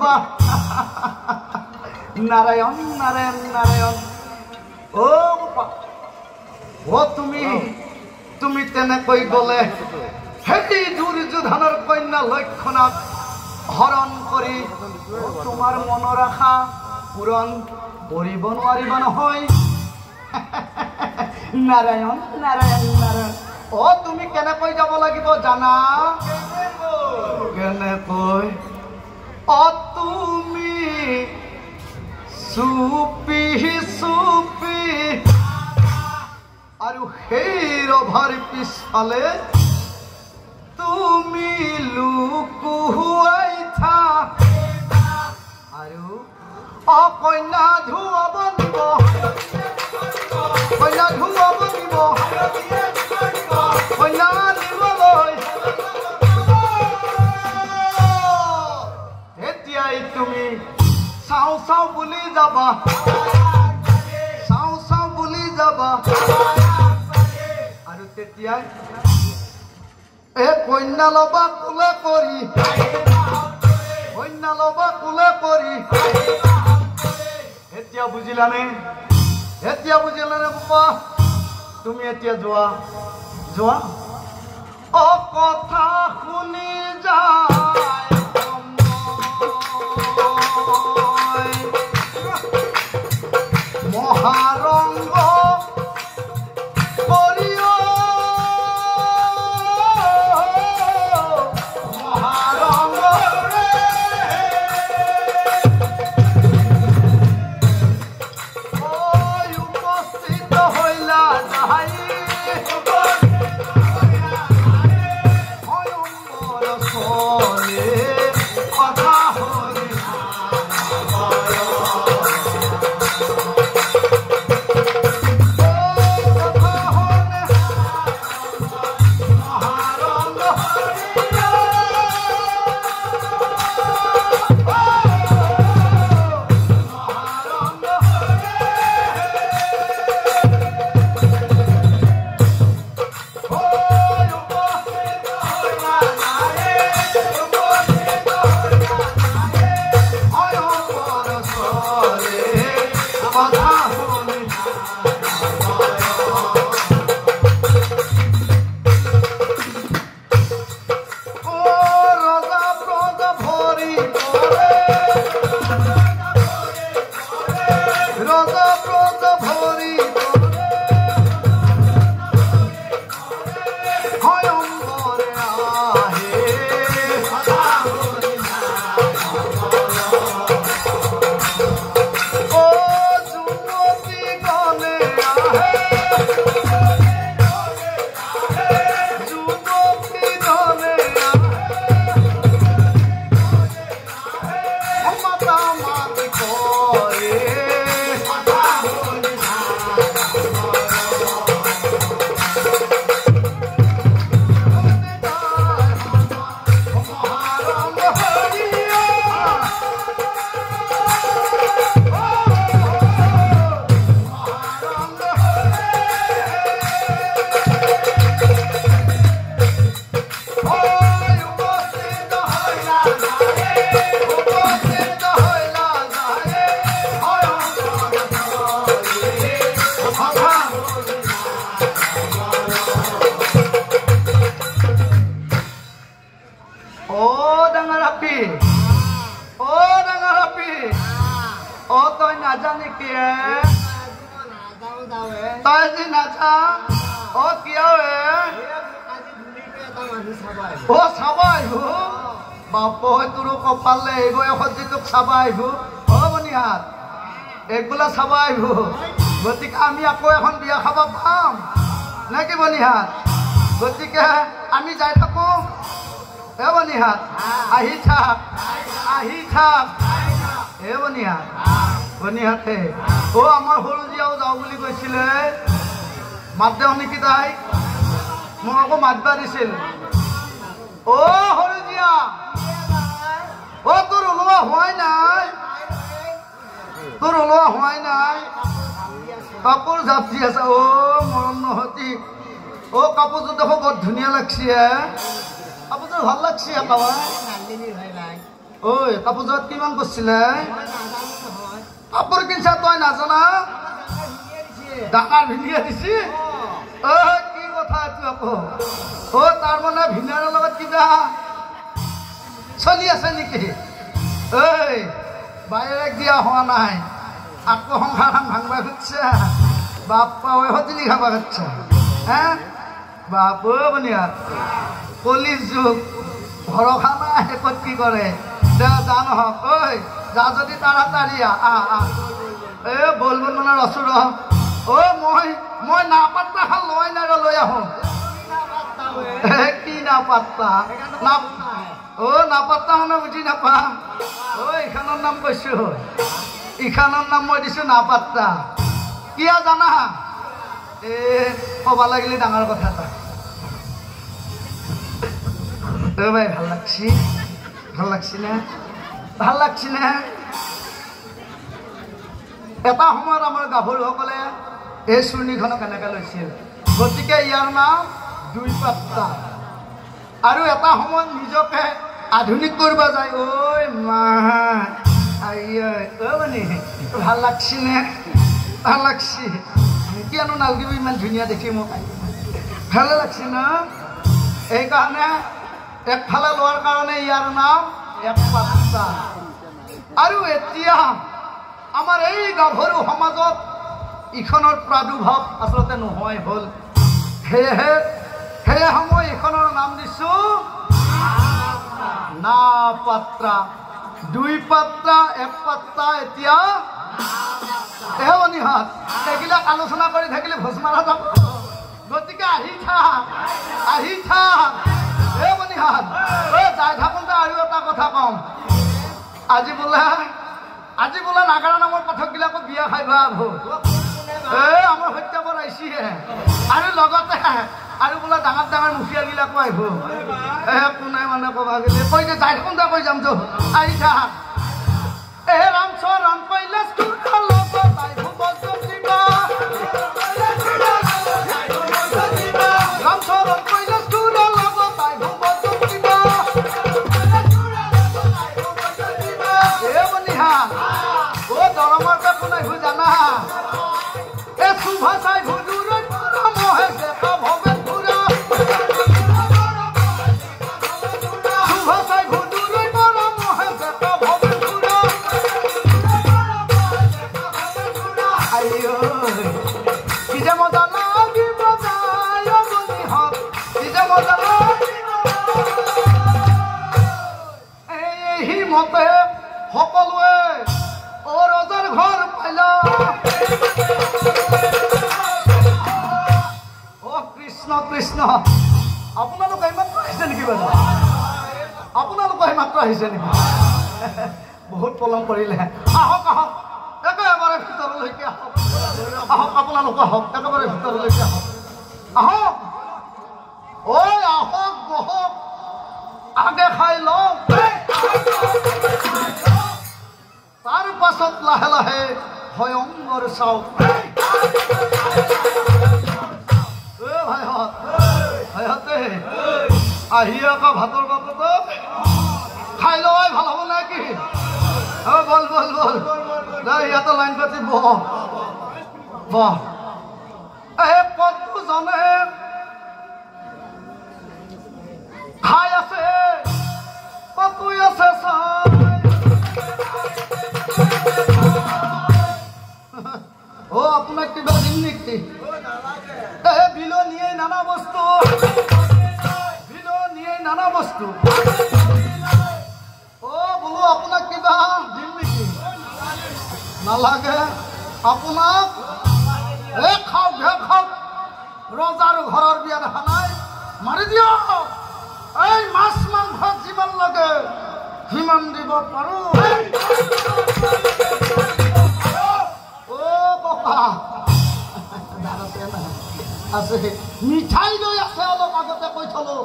যাবা নাৰায়ণ নাৰায়ণ নাৰায়ণ ও তুমি তেনেকৈ গলে সেই দুৰ্যোধনৰ কন্যা লক্ষণক হৰণ কৰি তোমাৰ মনৰ আশা পূৰণ কৰিব নোৱাৰিবা নহয় নাৰায়ণ নাৰায়ণ নাৰায়ণ তুমি কেনেকৈ যাব লাগিব জানা কেনেকৈ তুমি চুপি চুপি আৰু সেই ৰভাৰ পিছফালে তুমি লুকুৱাই থা আৰু কন্যা ধুৱাব দিব কন্যা ধুৱাব দিব কন্যা নিবলৈ এতিয়াই তুমি চাওঁ চাওঁ বুলি যাবা চাওঁ চাওঁ বুলি যাবা আৰু তেতিয়াই কন্যা লবা কোলে কৰি কন্যা লবা কোলে কৰি এতিয়া বুজিলানে বাবা তুমি এতিয়া যোৱা যোৱা কথা শুনি যায় মহাৰংগ এগুলা চাব আহিব গতিকে আমি আকৌ এখন বিয়া খাব পাম নাকি বনিহাত গতিকে আমি যাই থাকো বনিহাত আহি থাক বনিহাত বনিহাতে আমাৰ সৰুজীয়াও যাওঁ বুলি কৈছিলে মাত দেও নেকি তাই মোক আকৌ মাতবা দিছিল সৰুজীয়া তোৰ ওলোৱা হোৱাই নাই কাপোৰ জাপি আছে মৰম নহতি কাপোৰযোৰ দেখো বৰ ধুনীয়া লাগছে কাপোৰযোৰ ভাল লাগছে ঐ কাপোৰত কিমান পৰছিলে কাপোৰ কিনছা তই নাজানা ডাঙৰ ভিনিয়ে দিছি ঐ কি কথা এইটো আকৌ তাৰ মানে ভিনাৰৰ লগত কিবা চলি আছে নেকি ঐ বাইৰেক দিয়া হোৱা নাই আকৌ সংসাৰখন ভাঙবা খুজিছে বাপ্পা ঐ সতিনি খাবা খুজিছে হে বাপ বনিয়া কলিৰ যুগ ভৰসা নাই ক'ত কি কৰে দে যা নহওক ঐ যা যদি তাড়াতাড়ি বল মানে ৰচোৰ মই নাপাত্তা খান লৈ নাই লৈ আহোঁ কি নাপাত্তা নাপাত্তা মানে বুজি নাপা এইখনৰ নাম কৈছো ইখনৰ নাম মই দিছো নাপাত্তা কিয় জানা ক'বা লাগিলে ডাঙৰ কথা এটা ভাই ভাল লাগছি নে এটা সময়ত আমাৰ গাভৰুসকলে এই চূৰ্ণিখনক এনেকৈ লৈছিল গতিকে ইয়াৰ নাম দুই পাত্তা আৰু এটা সময়ত নিজকে আধুনিক কৰিব যায় ঐ মা মানে ভাল লাগছি নে ভাল লাগছি কিয়নো নালাগিব ইমান ধুনীয়া দেখি মোক ভালে লাগছি ন এইকাৰণে একফালে লোৱাৰ কাৰণে ইয়াৰ নাম এক পাত্তা আৰু এতিয়া আমাৰ এই গাভৰু সমাজত ইখনৰ প্ৰাদুৰ্ভাৱ আচলতে নোহোৱাই হ'ল সেয়েহে মই ইখনৰ নাম দিছো নাপাত্তা দুই পাত্তা এক পাত্তা এতিয়া নিহাত এইবিলাক আলোচনা কৰি থাকিলে ভোজ মাৰা যাব গতিকে আহি থাক নিহাত যাই থাকোঁতে আৰু এটা কথা কম আজি বোলে নাগাৰা নামৰ পাঠকবিলাকক বিয়া খাই ভাল আমাৰ সত্যাবৰ আহিছিহে আৰু লগতে আৰু বোলে ডাঙৰ ডাঙৰ মুখিয়াবিলাকো আহিব কোনাই মানে ক'বা গ'লে কৈ যে যাই থাকোঁতে কৈ যাম তো আহি থাক ৰামচৰণ কৈলাশ দৰমতে কোনাই জানা এ শুভা চাই ভুজুৰত মহে দেখা ভৱেন পুৰা শুভা চাই ভুজুৰত মহে দেখা ভৱেন পুৰা কি যে মজা লাগিব যায় বনিহত কি যে মজা এই মতে সকলোৱে ৰজাৰ ঘৰ পাইলা কৃষ্ণ কৃষ্ণ আপোনালোকে এইমাত্ৰ আহিছে নেকি বাৰু নেকি বহুত পলম কৰিলে আহক একেবাৰে ভিতৰলৈকে আহক আপোনালোক আহক একেবাৰে ভিতৰলৈকে আহক বহক আগে খাই লওক তাৰ পাছত লাহে লাহে ভয়ংকৰ চাওক ভাইহঁতে আহি আকৌ ভাতৰ বাবদ খাই লোৱাই ভাল হ'ব নে কি বল ইয়াতে লাইন পাতি বহ কতো জনে খাই আছে কতো আছে আপোনাক কিবা দিম নেকি বিলো নিয়ে নানা বস্তু বোলো আপোনাক কিবা দিম নেকি নালাগে আপোনাক খাওক ৰজাৰ ঘৰৰ বিয়া দেখা নাই মাৰি দিয়ক এই মাছ মাংস যিমান লাগে সিমান দিব পাৰো আছে মিঠাই লৈ আছে অলপ আগতে কৈ থলো